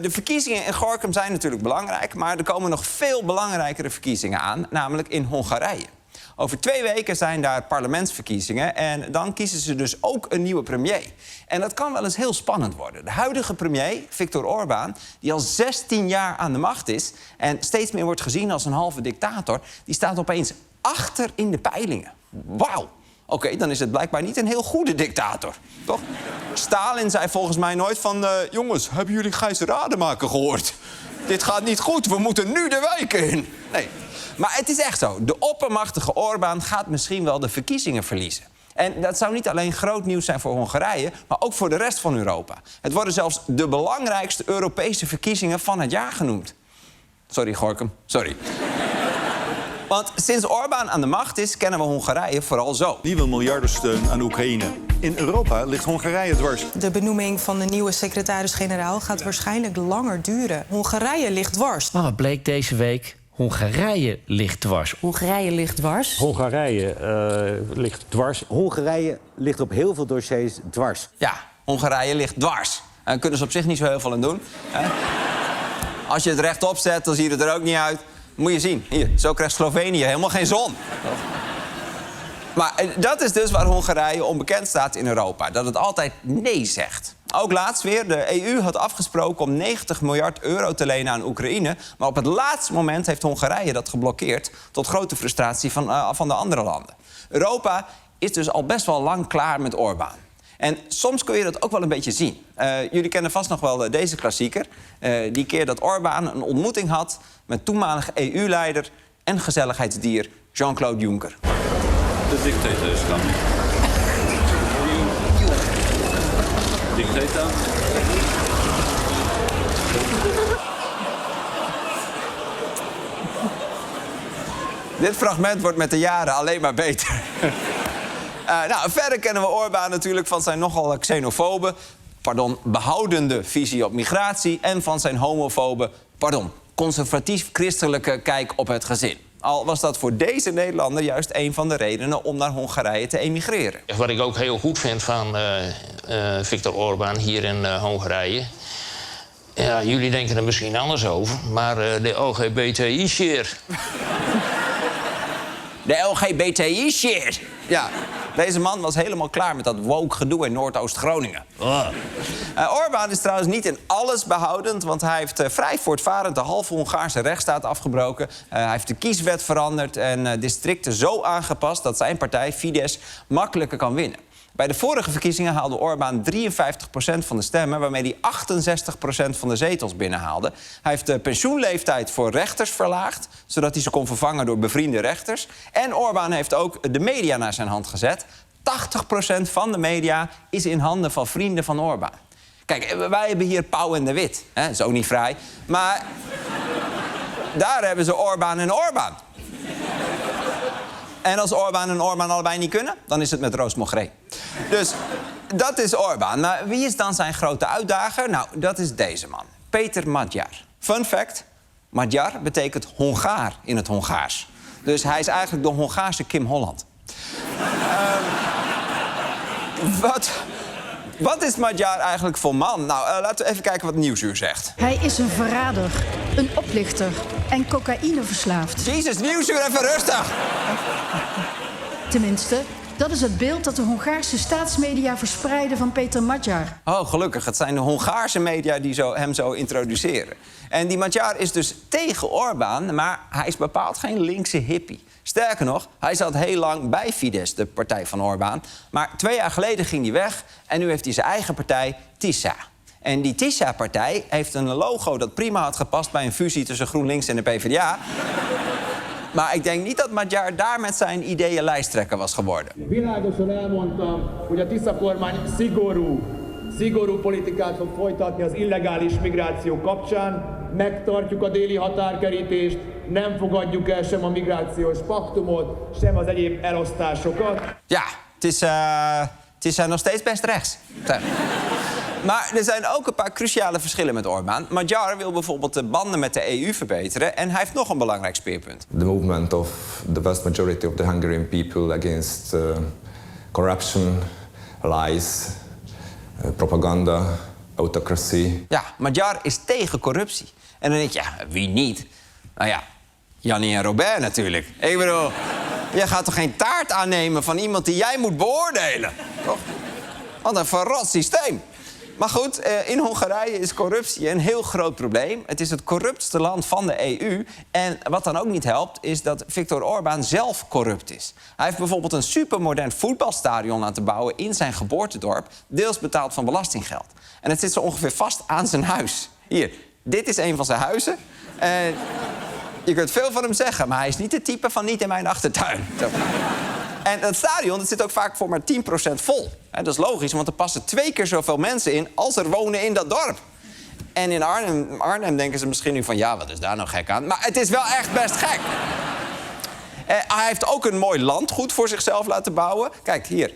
De verkiezingen in Gorinchem zijn natuurlijk belangrijk, maar er komen nog veel belangrijkere verkiezingen aan, namelijk in Hongarije. Over 2 weken zijn daar parlementsverkiezingen en dan kiezen ze dus ook een nieuwe premier. En dat kan wel eens heel spannend worden. De huidige premier, Viktor Orbán, die al 16 jaar aan de macht is en steeds meer wordt gezien als een halve dictator, die staat opeens achter in de peilingen. Wauw! Oké, dan is het blijkbaar niet een heel goede dictator, toch? Stalin zei volgens mij nooit van... jongens, hebben jullie Gijs Rademaker gehoord? Dit gaat niet goed, we moeten nu de wijken in. Nee, maar het is echt zo. De oppermachtige Orbán gaat misschien wel de verkiezingen verliezen. En dat zou niet alleen groot nieuws zijn voor Hongarije, maar ook voor de rest van Europa. Het worden zelfs de belangrijkste Europese verkiezingen van het jaar genoemd. Sorry, Gorinchem, sorry. Want sinds Orbán aan de macht is, kennen we Hongarije vooral zo. Nieuwe miljardensteun aan Oekraïne. In Europa ligt Hongarije dwars. De benoeming van de nieuwe secretaris-generaal gaat waarschijnlijk langer duren. Hongarije ligt dwars. Maar wat bleek deze week? Hongarije ligt dwars. Hongarije ligt dwars? Hongarije ligt dwars. Hongarije ligt op heel veel dossiers dwars. Ja, Hongarije ligt dwars. Daar kunnen ze op zich niet zo heel veel aan doen. Als je het rechtop zet, dan ziet het er ook niet uit. Moet je zien, hier, zo krijgt Slovenië helemaal geen zon. Maar dat is dus waar Hongarije onbekend staat in Europa. Dat het altijd nee zegt. Ook laatst weer, de EU had afgesproken om 90 miljard euro te lenen aan Oekraïne. Maar op het laatste moment heeft Hongarije dat geblokkeerd. Tot grote frustratie van de andere landen. Europa is dus al best wel lang klaar met Orbán. En soms kun je dat ook wel een beetje zien. Jullie kennen vast nog wel deze klassieker. Die keer dat Orbán een ontmoeting had met toenmalige EU-leider en gezelligheidsdier Jean-Claude Juncker. De dictator is coming. Dictator. Dit fragment wordt met de jaren alleen maar beter. Verder kennen we Orbán natuurlijk van zijn nogal behoudende visie op migratie en van zijn homofobe, conservatief-christelijke kijk op het gezin. Al was dat voor deze Nederlander juist een van de redenen om naar Hongarije te emigreren. Wat ik ook heel goed vind van Viktor Orbán hier in Hongarije. Ja, jullie denken er misschien anders over, maar de LGBTI-share. De LGBTI-share. Ja, deze man was helemaal klaar met dat woke gedoe in Noordoost-Groningen. Orbán is trouwens niet in alles behoudend, want hij heeft vrij voortvarend de halve Hongaarse rechtsstaat afgebroken. Hij heeft de kieswet veranderd en districten zo aangepast dat zijn partij, Fidesz, makkelijker kan winnen. Bij de vorige verkiezingen haalde Orbán 53% van de stemmen, waarmee hij 68% van de zetels binnenhaalde. Hij heeft de pensioenleeftijd voor rechters verlaagd, zodat hij ze kon vervangen door bevriende rechters. En Orbán heeft ook de media naar zijn hand gezet. 80% van de media is in handen van vrienden van Orbán. Kijk, wij hebben hier Pauw en de Wit. Dat is ook niet fraai. Maar daar hebben ze Orbán en Orbán. En als Orbán en Orbán allebei niet kunnen, dan is het met Roos Mogré. Dus dat is Orbán. Maar wie is dan zijn grote uitdager? Nou, dat is deze man. Péter Magyar. Fun fact, Magyar betekent Hongaar in het Hongaars. Dus hij is eigenlijk de Hongaarse Kim Holland. Wat is Magyar eigenlijk voor man? Nou, laten we even kijken wat Nieuwsuur zegt. Hij is een verrader, een oplichter en cocaïneverslaafd. Jezus, Nieuwsuur, even rustig! Tenminste, dat is het beeld dat de Hongaarse staatsmedia verspreiden van Péter Magyar. Oh, gelukkig. Het zijn de Hongaarse media die hem zo introduceren. En die Magyar is dus tegen Orbán, maar hij is bepaald geen linkse hippie. Sterker nog, hij zat heel lang bij Fidesz, de partij van Orbán. Maar 2 jaar geleden ging hij weg en nu heeft hij zijn eigen partij, TISA. En die TISA-partij heeft een logo dat prima had gepast bij een fusie tussen GroenLinks en de PvdA. Maar ik denk niet dat Magyar daar met zijn ideeën lijsttrekker was geworden. Világosan elmondtam, hogy a Tisza-kormány szigorú politikát fog folytatni az illegális migráció kapcsán. Megtartjuk a déli határkerítést, nem fogadjuk el sem a migrációs paktumot, sem az egyéb elosztásokat. Ja, het is nog steeds best rechts. Maar er zijn ook een paar cruciale verschillen met Orbán. Magyar wil bijvoorbeeld de banden met de EU verbeteren en hij heeft nog een belangrijk speerpunt. The movement of the vast majority of the Hungarian people against corruption, lies, propaganda autocracy. Ja, Magyar is tegen corruptie. En dan denk je, ja, wie niet? Nou ja, Jannie en Robert natuurlijk. Ik bedoel, jij gaat toch geen taart aannemen van iemand die jij moet beoordelen? Toch? Wat een verrot systeem. Maar goed, in Hongarije is corruptie een heel groot probleem. Het is het corruptste land van de EU. En wat dan ook niet helpt, is dat Viktor Orbán zelf corrupt is. Hij heeft bijvoorbeeld een supermodern voetbalstadion laten bouwen in zijn geboortedorp, deels betaald van belastinggeld. En het zit zo ongeveer vast aan zijn huis. Hier, dit is een van zijn huizen. En je kunt veel van hem zeggen, maar hij is niet de type van niet in mijn achtertuin. Zo. En het stadion dat zit ook vaak voor maar 10% vol. Dat is logisch, want er passen 2 keer zoveel mensen in als er wonen in dat dorp. En in Arnhem denken ze misschien nu van, ja, wat is daar nou gek aan? Maar het is wel echt best gek. Hij heeft ook een mooi landgoed voor zichzelf laten bouwen. Kijk, hier,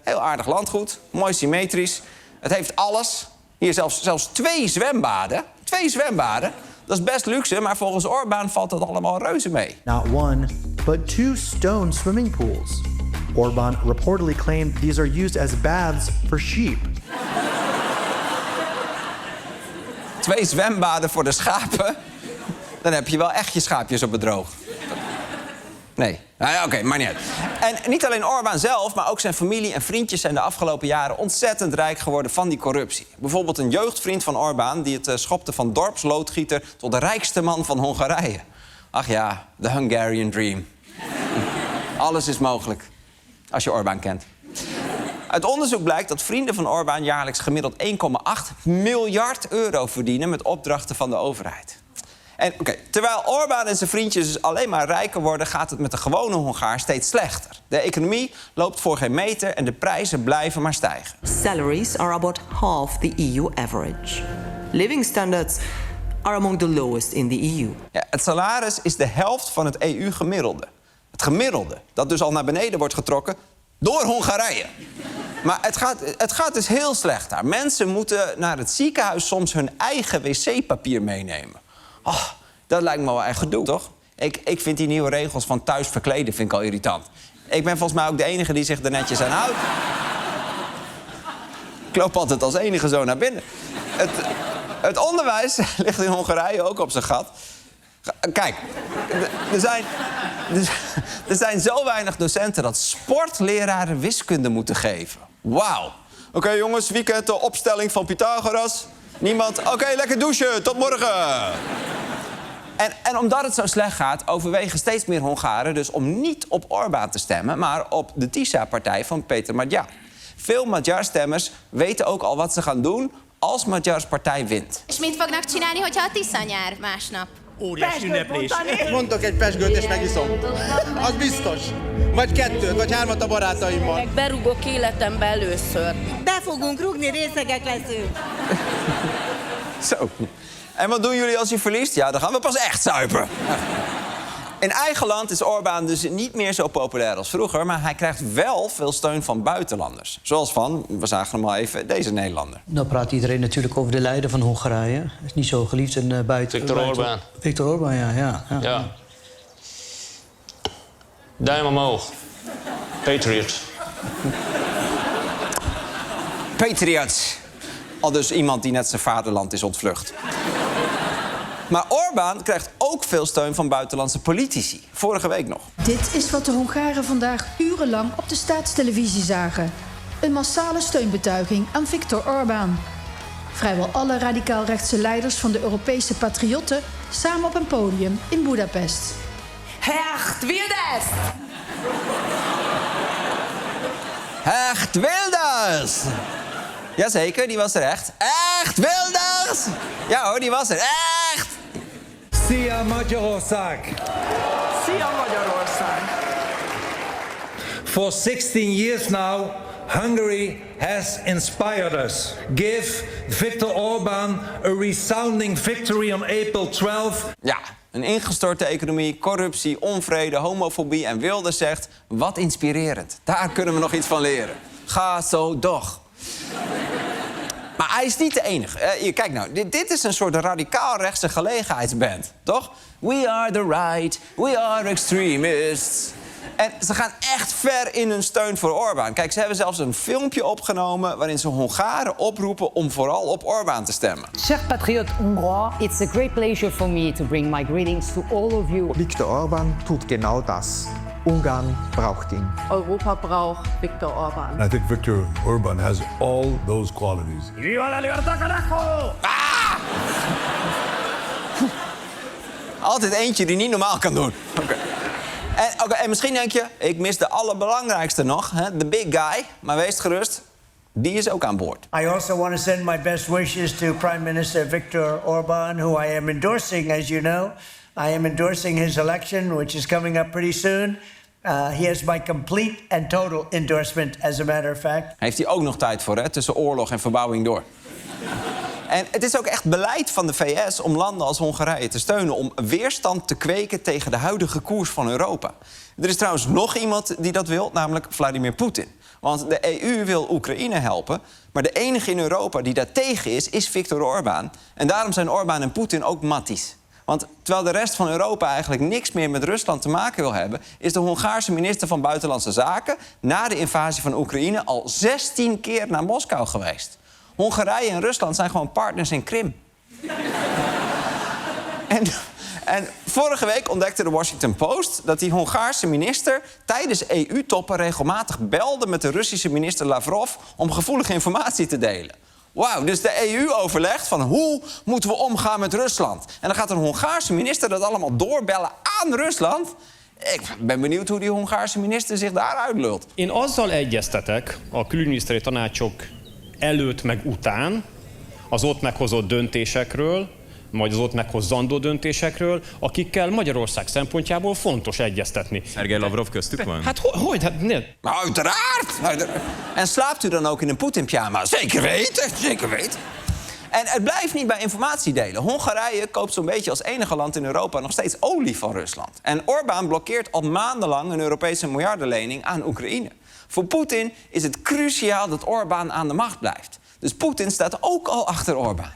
heel aardig landgoed, mooi symmetrisch. Het heeft alles. Hier zelfs 2 zwembaden. 2 zwembaden. Dat is best luxe, maar volgens Orbán valt dat allemaal reuze mee. Not one, but 2 stone swimming pools. Orbán reportedly claimed these are used as baths for sheep. 2 zwembaden voor de schapen. Dan heb je wel echt je schaapjes op het droog. Nee. Nou ja, oké, maar niet uit. En niet alleen Orbán zelf, maar ook zijn familie en vriendjes zijn de afgelopen jaren ontzettend rijk geworden van die corruptie. Bijvoorbeeld een jeugdvriend van Orbán die het schopte van dorpsloodgieter tot de rijkste man van Hongarije. Ach ja, the Hungarian dream. Alles is mogelijk, als je Orbán kent. Uit onderzoek blijkt dat vrienden van Orbán jaarlijks gemiddeld 1,8 miljard euro verdienen met opdrachten van de overheid. En terwijl Orbán en zijn vriendjes dus alleen maar rijker worden, gaat het met de gewone Hongaar steeds slechter. De economie loopt voor geen meter en de prijzen blijven maar stijgen. Salaries are about half the EU average. Living standards are among the lowest in the EU. Ja, het salaris is de helft van het EU-gemiddelde. Het gemiddelde, dat dus al naar beneden wordt getrokken door Hongarije. Maar het gaat dus heel slecht daar. Mensen moeten naar het ziekenhuis soms hun eigen wc-papier meenemen. Oh, dat lijkt me wel echt gedoe, toch? Ik vind die nieuwe regels van thuis verkleden vind ik al irritant. Ik ben volgens mij ook de enige die zich er netjes aan houdt. Ik loop altijd als enige zo naar binnen. Het onderwijs ligt in Hongarije ook op zijn gat. Kijk, er zijn zo weinig docenten dat sportleraren wiskunde moeten geven. Wauw. Oké, jongens, weekend de opstelling van Pythagoras. Niemand? Oké, lekker douchen. Tot morgen. En omdat het zo slecht gaat, overwegen steeds meer Hongaren dus om niet op Orbán te stemmen, maar op de TISA-partij van Péter Magyar. Veel Magyar-stemmers weten ook al wat ze gaan doen als Magyars partij wint. És mit fognak csinálni, hogyha a Tisza nyer másnap? Óriás ünneplés. Mondok egy pezsgőt és megiszom. Az biztos. Vagy 2, vagy 3 a barátaimmal. Berúgok életembe először. Be fogunk rúgni, részegek leszünk. Zo. En wat doen jullie als hij verliest? Ja, dan gaan we pas echt zuipen. In eigen land is Orbán dus niet meer zo populair als vroeger, maar hij krijgt wel veel steun van buitenlanders. Zoals van, we zagen hem al even, deze Nederlander. Dan praat iedereen natuurlijk over de leider van Hongarije. Hij is niet zo geliefd en buiten... Viktor Orbán. Viktor Orbán, ja. Duim omhoog. Patriots. Patriots. Al dus iemand die net zijn vaderland is ontvlucht. Maar Orbán krijgt ook veel steun van buitenlandse politici. Vorige week nog. Dit is wat de Hongaren vandaag urenlang op de staatstelevisie zagen. Een massale steunbetuiging aan Viktor Orbán. Vrijwel alle radicaal-rechtse leiders van de Europese patriotten samen op een podium in Budapest. Hecht Wilders! Echt Wilders! Jazeker, die was er echt. Echt Wilders! Ja hoor, die was er. Echt! Szia Magyarország! Szia Magyarország! For 16 years now, Hungary has inspired us. Give Viktor Orbán a resounding victory on April 12. Ja, een ingestorte economie, corruptie, onvrede, homofobie en Wilders zegt... wat inspirerend. Daar kunnen we nog iets van leren. Ga zo doch. Maar hij is niet de enige. Kijk nou, dit is een soort radicaal-rechtse gelegenheidsband, toch? We are the right, we are extremists. En ze gaan echt ver in hun steun voor Orbán. Kijk, ze hebben zelfs een filmpje opgenomen waarin ze Hongaren oproepen om vooral op Orbán te stemmen. Chers patriotes hongrois, it's a great pleasure for me to bring my greetings to all of you. Viktor Orbán tut genau das. Ungarn braucht ihn. Europa braucht Viktor Orbán. I think Viktor Orbán has all those qualities. Viva la libertad, carajo! Altijd eentje die niet normaal kan doen. En misschien denk je, ik mis de allerbelangrijkste nog, hè, de big guy. Maar wees gerust, die is ook aan boord. I also want to send my best wishes to Prime Minister Viktor Orbán, who I am endorsing, as you know. I am endorsing his election, which is coming up pretty soon. He has my complete and total endorsement, as a matter of fact. Heeft hij ook nog tijd voor, hè, tussen oorlog en verbouwing door. En het is ook echt beleid van de VS om landen als Hongarije te steunen... om weerstand te kweken tegen de huidige koers van Europa. Er is trouwens nog iemand die dat wil, namelijk Vladimir Poetin. Want de EU wil Oekraïne helpen, maar de enige in Europa die daar tegen is Viktor Orbán. En daarom zijn Orbán en Poetin ook matties. Want terwijl de rest van Europa eigenlijk niks meer met Rusland te maken wil hebben... is de Hongaarse minister van Buitenlandse Zaken na de invasie van Oekraïne al 16 keer naar Moskou geweest. Hongarije en Rusland zijn gewoon partners in Krim. En vorige week ontdekte de Washington Post dat die Hongaarse minister tijdens EU-toppen regelmatig belde met de Russische minister Lavrov om gevoelige informatie te delen. Wauw, dus de EU overlegt van hoe moeten we omgaan met Rusland. En dan gaat een Hongaarse minister dat allemaal doorbellen aan Rusland. Ik ben benieuwd hoe die Hongaarse minister zich daar uitlult. Én azzal egyeztetek a külügyminiszteri tanácsok előtt meg után az ott meghozott döntésekről, majd az ott meghozandó döntésekről, akikkel Magyarország szempontjából fontos egyeztetni. Sergej Lavrov köztük van? Hát hogy? Hát nee. Maar uiteraard! En slaapt u dan ook in een Poetin-pyjama? Zeker weten, zeker weten. En het blijft niet bij informatie delen. Hongarije koopt zo'n beetje als enige land in Europa nog steeds olie van Rusland. En Orbán blokkeert al maandenlang een Europese miljardenlening aan Oekraïne. Voor Poetin is het cruciaal dat Orbán aan de macht blijft. Dus Poetin staat ook al achter Orbán.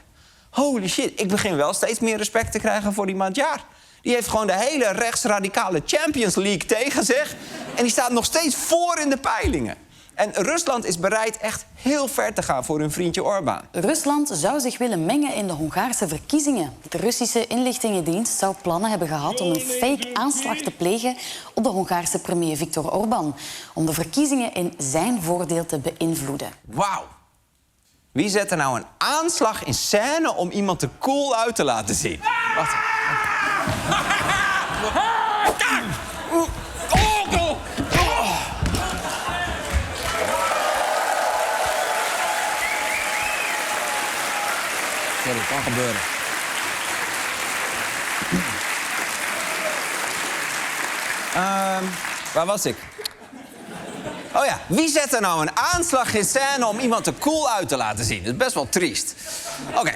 Holy shit, ik begin wel steeds meer respect te krijgen voor die Magyar. Die heeft gewoon de hele rechtsradicale Champions League tegen zich. En die staat nog steeds voor in de peilingen. En Rusland is bereid echt heel ver te gaan voor hun vriendje Orbán. Rusland zou zich willen mengen in de Hongaarse verkiezingen. De Russische inlichtingendienst zou plannen hebben gehad om een fake aanslag te plegen op de Hongaarse premier Viktor Orbán. Om de verkiezingen in zijn voordeel te beïnvloeden. Wauw. Wie zet er nou een aanslag in scène om iemand er cool uit te laten zien? Wacht. Sorry, het kan gebeuren. Waar was ik? Oh ja, wie zet er nou een aanslag in scène om iemand er cool uit te laten zien? Dat is best wel triest. Oké.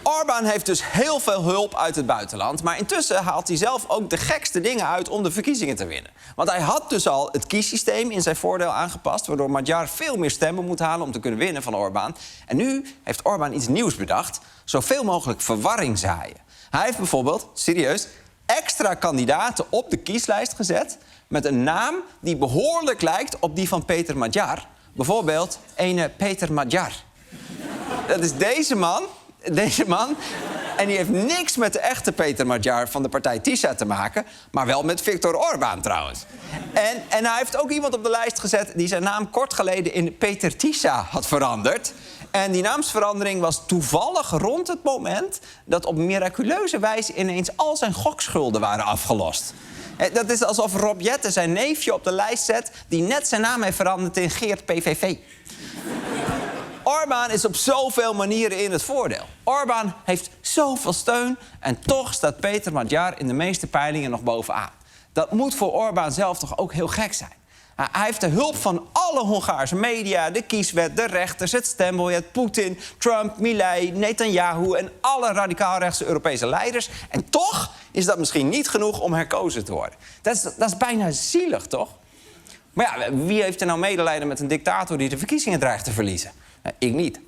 Orbán heeft dus heel veel hulp uit het buitenland... maar intussen haalt hij zelf ook de gekste dingen uit om de verkiezingen te winnen. Want hij had dus al het kiessysteem in zijn voordeel aangepast... waardoor Magyar veel meer stemmen moet halen om te kunnen winnen van Orbán. En nu heeft Orbán iets nieuws bedacht. Zoveel mogelijk verwarring zaaien. Hij heeft bijvoorbeeld, serieus, extra kandidaten op de kieslijst gezet... met een naam die behoorlijk lijkt op die van Peter Magyar. Bijvoorbeeld ene Peter Magyar. Dat is deze man... En die heeft niks met de echte Peter Magyar van de partij TISA te maken... maar wel met Viktor Orbán trouwens. En hij heeft ook iemand op de lijst gezet... die zijn naam kort geleden in Peter TISA had veranderd. En die naamsverandering was toevallig rond het moment... dat op miraculeuze wijze ineens al zijn gokschulden waren afgelost. Dat is alsof Rob Jetten zijn neefje op de lijst zet... die net zijn naam heeft veranderd in Geert PVV. Orbán is op zoveel manieren in het voordeel. Orbán heeft zoveel steun en toch staat Peter Magyar in de meeste peilingen nog bovenaan. Dat moet voor Orbán zelf toch ook heel gek zijn. Hij heeft de hulp van alle Hongaarse media, de kieswet, de rechters, het stembiljet, Poetin, Trump, Milei, Netanyahu en alle radicaal-rechtse Europese leiders. En toch is dat misschien niet genoeg om herkozen te worden. Dat is bijna zielig, toch? Maar ja, wie heeft er nou medelijden met een dictator die de verkiezingen dreigt te verliezen? Ik niet.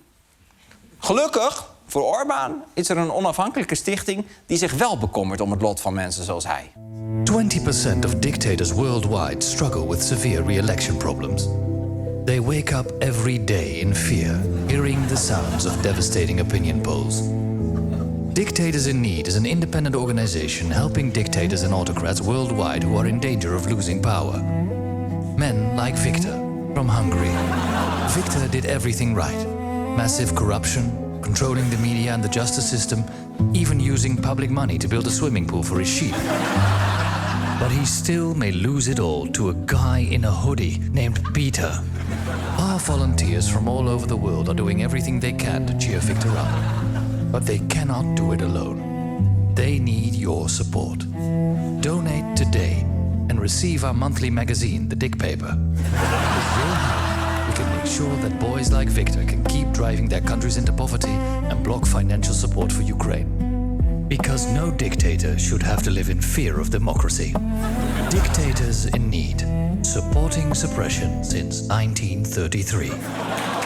Gelukkig Voor Orbán is er een onafhankelijke stichting die zich wel bekommert om het lot van mensen zoals hij. 20% of dictators worldwide struggle with severe re-election problems. They wake up every day in fear, hearing the sounds of devastating opinion polls. Dictators in Need is an independent organization helping dictators and autocrats worldwide who are in danger of losing power. Men like Viktor from Hungary. Viktor did everything right. Massive corruption, controlling the media and the justice system, even using public money to build a swimming pool for his sheep. But he still may lose it all to a guy in a hoodie named Peter. Our volunteers from all over the world are doing everything they can to cheer Viktor up. But they cannot do it alone. They need your support. Donate today and receive our monthly magazine, The Dick Paper. With your help, we can make sure that boys like Viktor can keep driving their countries into poverty and block financial support for Ukraine. Because no dictator should have to live in fear of democracy. Dictators in Need. Supporting suppression since 1933.